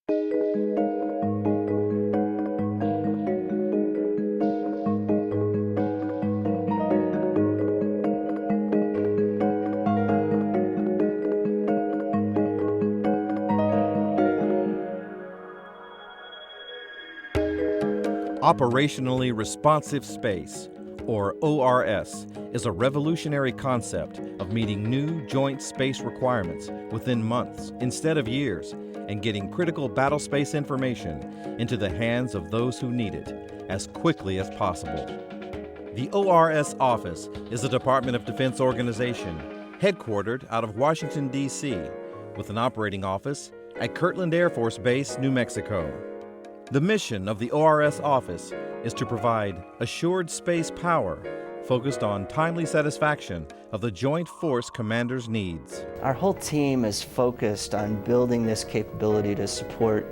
Operationally Responsive Space, or ORS, is a revolutionary concept of meeting new joint space requirements within months instead of years and getting critical battle space information into the hands of those who need it as quickly as possible. The ORS office is a Department of Defense organization headquartered out of Washington, D.C., with an operating office at Kirtland Air Force Base, New Mexico. The mission of the ORS office is to provide assured space power focused on timely satisfaction of the Joint Force Commander's needs. Our whole team is focused on building this capability to support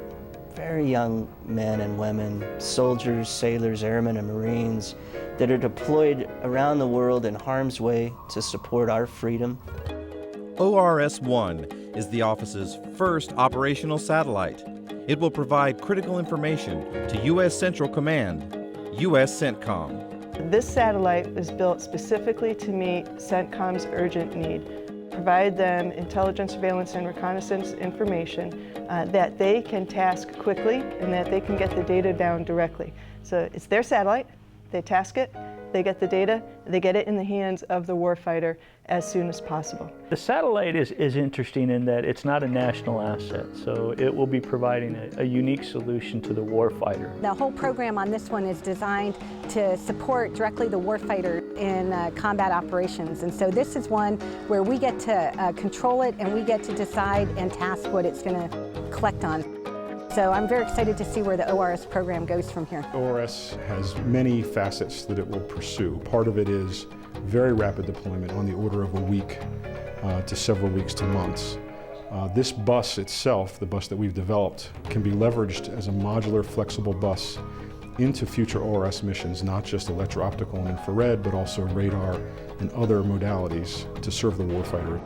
very young men and women, soldiers, sailors, airmen, and Marines that are deployed around the world in harm's way to support our freedom. ORS-1 is the office's first operational satellite. It will provide critical information to U.S. Central Command, U.S. CENTCOM. This satellite is built specifically to meet CENTCOM's urgent need, provide them intelligence, surveillance, and reconnaissance information that they can task quickly and that they can get the data down directly. So it's their satellite, they task it, they get the data, they get it in the hands of the warfighter as soon as possible. The satellite is interesting in that it's not a national asset, so it will be providing a unique solution to the warfighter. The whole program on this one is designed to support directly the warfighter in combat operations, and so this is one where we get to control it and we get to decide and task what it's going to collect on. So I'm very excited to see where the ORS program goes from here. ORS has many facets that it will pursue. Part of it is very rapid deployment on the order of a week to several weeks to months. This bus itself, the bus that we've developed, can be leveraged as a modular, flexible bus into future ORS missions, not just electro-optical and infrared, but also radar and other modalities to serve the warfighter.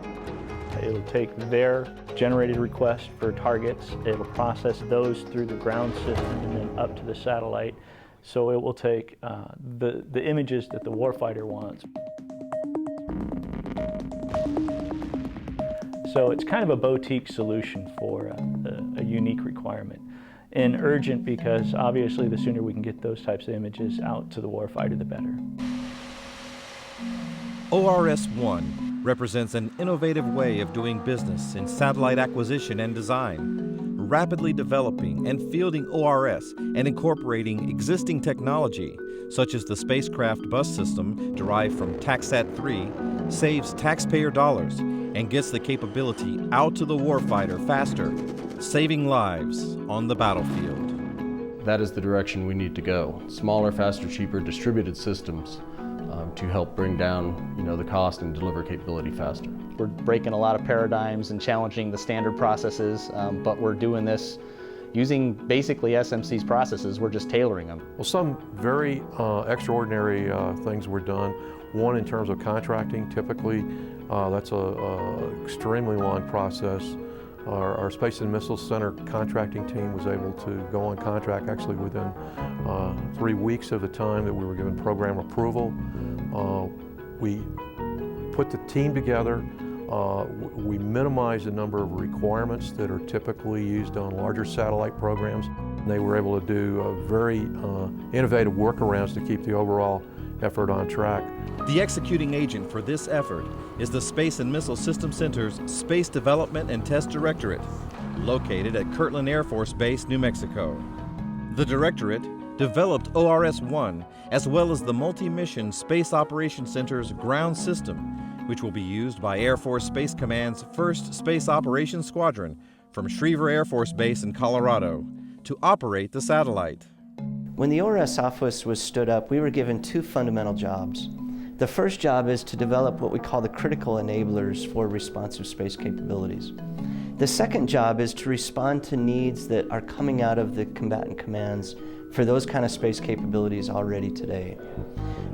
It'll take their generated requests for targets, it'll process those through the ground system and then up to the satellite. So it will take the images that the warfighter wants. So it's kind of a boutique solution for a unique requirement. And urgent because obviously the sooner we can get those types of images out to the warfighter, the better. ORS-1 represents an innovative way of doing business in satellite acquisition and design, rapidly developing and fielding ORS and incorporating existing technology, such as the spacecraft bus system derived from TACSAT-3, saves taxpayer dollars and gets the capability out to the warfighter faster, saving lives on the battlefield. That is the direction we need to go. Smaller, faster, cheaper, distributed systems to help bring down, the cost and deliver capability faster. We're breaking a lot of paradigms and challenging the standard processes, but we're doing this using basically SMC's processes. We're just tailoring them. Well, some very extraordinary things were done. One, in terms of contracting, typically that's an extremely long process. Our Space and Missile Center contracting team was able to go on contract actually within 3 weeks of the time that we were given program approval. We put the team together. We minimized the number of requirements that are typically used on larger satellite programs. They were able to do very innovative workarounds to keep the overall effort on track. The executing agent for this effort is the Space and Missile System Center's Space Development and Test Directorate, located at Kirtland Air Force Base, New Mexico. The Directorate developed ORS-1 as well as the Multi-Mission Space Operations Center's ground system, which will be used by Air Force Space Command's 1st Space Operations Squadron from Schriever Air Force Base in Colorado to operate the satellite. When the ORS office was stood up, we were given two fundamental jobs. The first job is to develop what we call the critical enablers for responsive space capabilities. The second job is to respond to needs that are coming out of the combatant commands for those kind of space capabilities already today.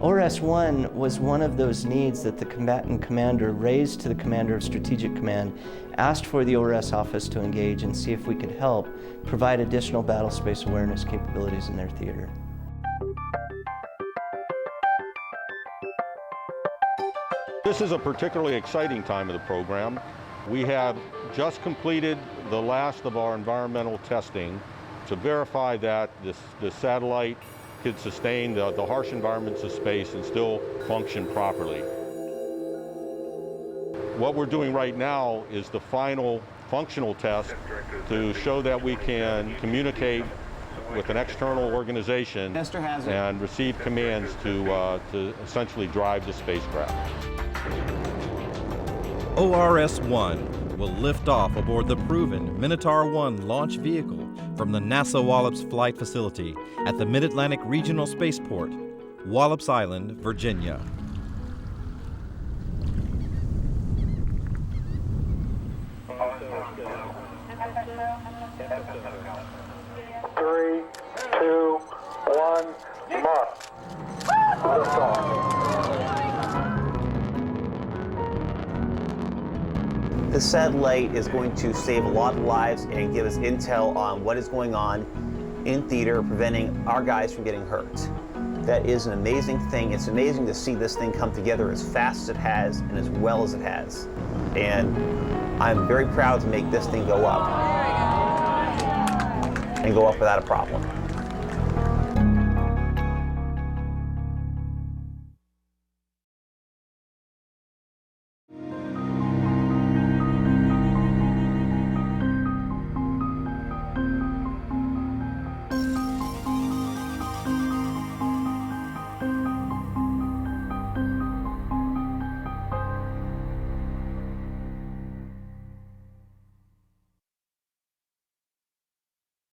ORS-1 was one of those needs that the combatant commander raised to the commander of Strategic Command, asked for the ORS office to engage and see if we could help provide additional battle space awareness capabilities in their theater. This is a particularly exciting time of the program. We have just completed the last of our environmental testing to verify that the satellite could sustain the harsh environments of space and still function properly. What we're doing right now is the final functional test to show that we can communicate with an external organization and receive commands to essentially drive the spacecraft. ORS-1 will lift off aboard the proven Minotaur I launch vehicle from the NASA Wallops Flight Facility at the Mid-Atlantic Regional Spaceport, Wallops Island, Virginia. This satellite is going to save a lot of lives and give us intel on what is going on in theater, preventing our guys from getting hurt. That is an amazing thing. It's amazing to see this thing come together as fast as it has and as well as it has. And I'm very proud to make this thing go up and go up without a problem.